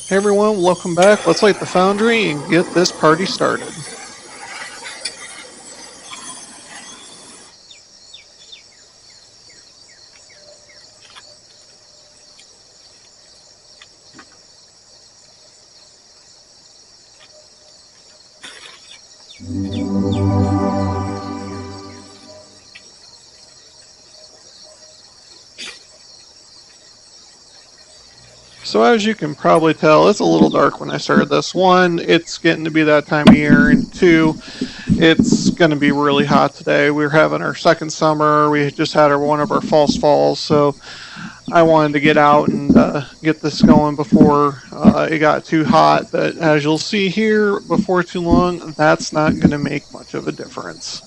Hey everyone, welcome back. Let's light the foundry and get this party started. So as you can probably tell, it's a little dark when I started this. One, it's getting to be that time of year, and two, it's going to be really hot today. We're having our second summer. We just had one of our falls, so I wanted to get out and get this going before it got too hot. But as you'll see here, before too long, that's not going to make much of a difference.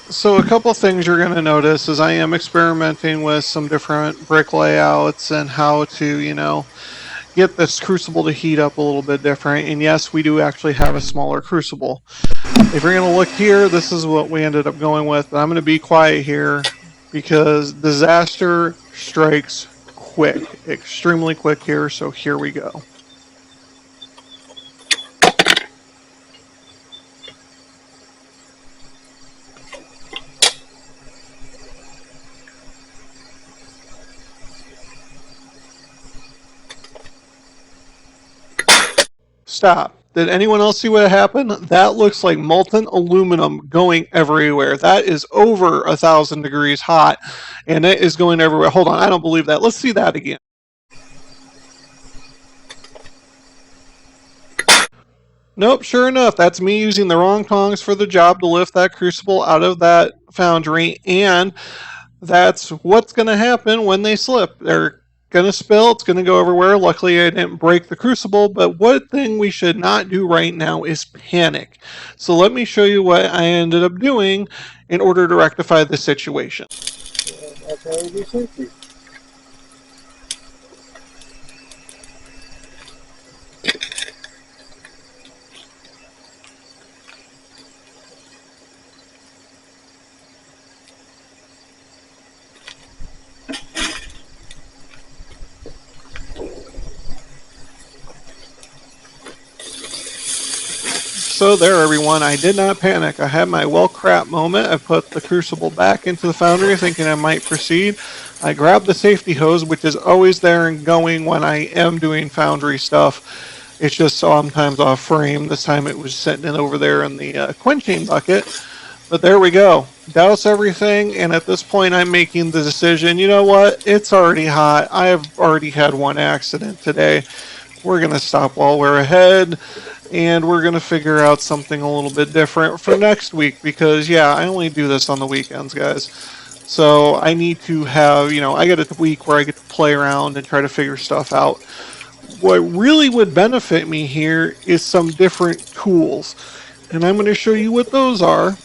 So a couple things you're going to notice is I am experimenting with some different brick layouts and how to, get this crucible to heat up a little bit different. And yes, we do actually have a smaller crucible. If you're going to look here, this is what we ended up going with. But I'm going to be quiet here because disaster strikes quick, extremely quick here. So here we go. Stop. Did anyone else see what happened? That looks like molten aluminum going everywhere. That is over 1,000 degrees hot, and it is going everywhere. Hold on, I don't believe that. Let's see that again. Nope, sure enough, that's me using the wrong tongs for the job to lift that crucible out of that foundry, and that's what's going to happen when they slip. They're going to spill. It's going to go everywhere. Luckily, I didn't break the crucible, but one thing we should not do right now is panic. So let me show you what I ended up doing in order to rectify the situation. That's how we do safety. So there, everyone, I did not panic. I had my well crap moment. I put the crucible back into the foundry thinking I might proceed. I grabbed the safety hose, which is always there and going when I am doing foundry stuff. It's just sometimes off frame. This time it was sitting over there in the quenching bucket. But there we go. Douse everything, and at this point I'm making the decision, you know what? It's already hot. I have already had one accident today. We're going to stop while we're ahead, and we're going to figure out something a little bit different for next week because, yeah, I only do this on the weekends, guys. So I need to have, I get a week where I get to play around and try to figure stuff out. What really would benefit me here is some different tools, and I'm going to show you what those are.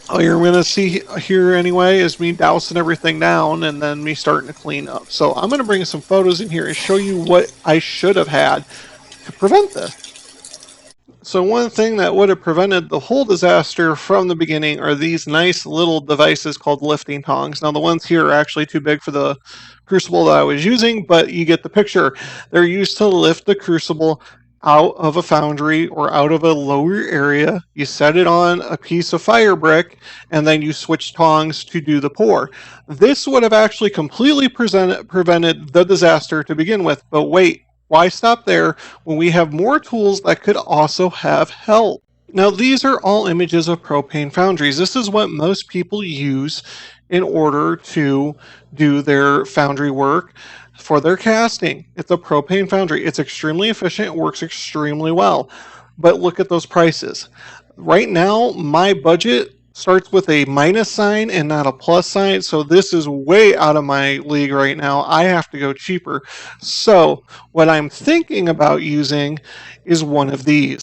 All you're going to see here anyway is me dousing everything down and then me starting to clean up. So I'm going to bring some photos in here and show you what I should have had to prevent this. So one thing that would have prevented the whole disaster from the beginning are these nice little devices called lifting tongs. Now the ones here are actually too big for the crucible that I was using, but you get the picture. They're used to lift the crucible out of a foundry or out of a lower area. You set it on a piece of fire brick, and then you switch tongs to do the pour. This would have actually completely prevented the disaster to begin with. But wait, why stop there when we have more tools that could also have help? Now, these are all images of propane foundries. This is what most people use in order to do their foundry work for their casting. It's a propane foundry. It's extremely efficient. It works extremely well. But look at those prices. Right now, my budget starts with a minus sign and not a plus sign. So this is way out of my league right now. I have to go cheaper. So what I'm thinking about using is one of these.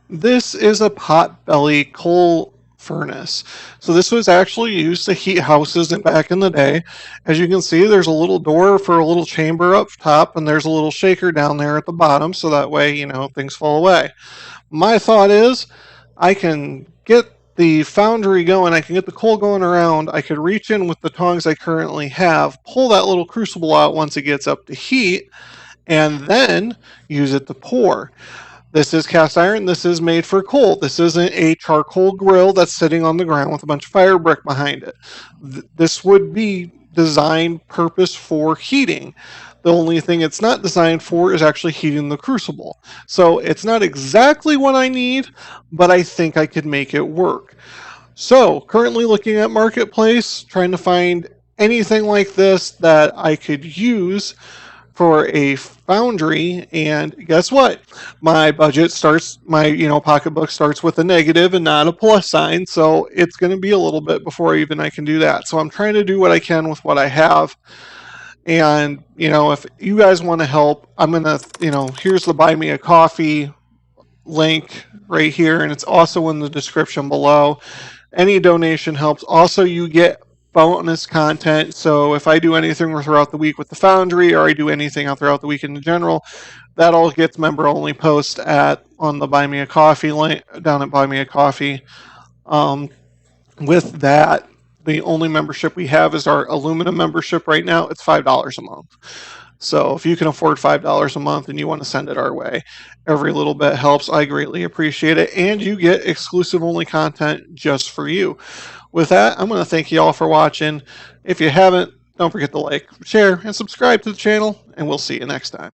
This is a pot belly coal furnace. So this was actually used to heat houses back in the day. As you can see, there's a little door for a little chamber up top, and there's a little shaker down there at the bottom, so that way, things fall away. My thought is, I can get the foundry going, I can get the coal going around, I could reach in with the tongs I currently have, pull that little crucible out once it gets up to heat, and then use it to pour. This is cast iron. This is made for coal. This isn't a charcoal grill that's sitting on the ground with a bunch of fire brick behind it. This would be designed purpose for heating. The only thing it's not designed for is actually heating the crucible. So it's not exactly what I need, but I think I could make it work. So currently looking at Marketplace, trying to find anything like this that I could use for a foundry, and guess what? My budget starts, my pocketbook starts with a negative and not a plus sign, so it's going to be a little bit before even I can do that. So I'm trying to do what I can with what I have. And if you guys want to help, I'm gonna, here's the buy me a coffee link right here, and it's also in the description below. Any donation helps. Also, you get bonus content. So if I do anything throughout the week with the Foundry, or I do anything throughout the week in general, that all gets member only posts on the Buy Me a Coffee link down at Buy Me a Coffee. With that, the only membership we have is our aluminum membership right now. It's $5 a month. So if you can afford $5 a month and you want to send it our way, every little bit helps. I greatly appreciate it. And you get exclusive only content just for you. With that, I'm going to thank you all for watching. If you haven't, don't forget to like, share, and subscribe to the channel, and we'll see you next time.